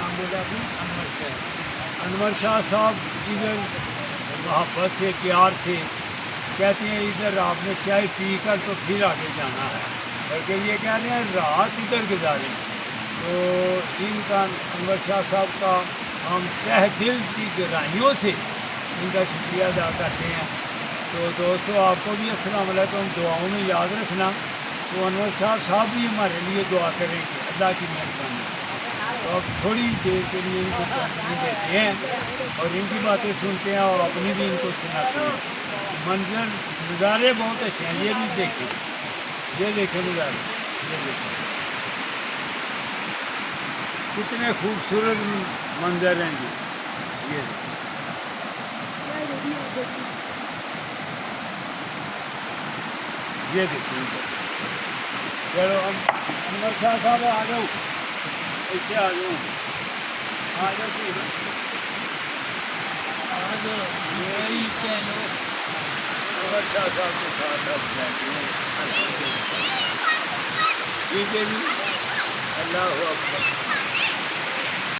نام بولا تھی؟ انور شاہ صاحب ادھر محبت سے پیار سے کہتے ہیں ادھر آپ نے چائے پی کر تو پھر آگے جانا ہے، بلکہ یہ کہہ رہے ہیں رات ادھر گزاریں. تو ان کا انور شاہ صاحب کا ہم تہ دل کی گہرائیوں سے ان کا شکریہ ادا کرتے ہیں. تو دوستو آپ کو بھی السلام علیکم، دعاؤں میں یاد رکھنا. تو انور شاہ صاحب بھی ہمارے لیے دعا کریں گے اللہ کی مہربانی. تو اب تھوڑی دیر کے لیے ان کو چاندنی دیتے ہیں اور ان کی باتیں سنتے ہیں اور اپنی بھی ان کو سناتے ہیں. منظر نظارے بہت اچھے ہیں، یہ بھی دیکھیں، یہ دیکھیں نظارے، یہ دیکھیں کتنے خوبصورت منظر ہیں جی. یہ دیکھیں یہ دیکھیں. چلو ہم انور شاہ صاحب آ جاؤ، ایسے آ جاؤ، آ جاؤ ٹھیک ہے. یہی چلو انور شاہ صاحب کے ساتھ اب بیٹھے ہیں. ٹھیک ہے جی، اللہ اکبر.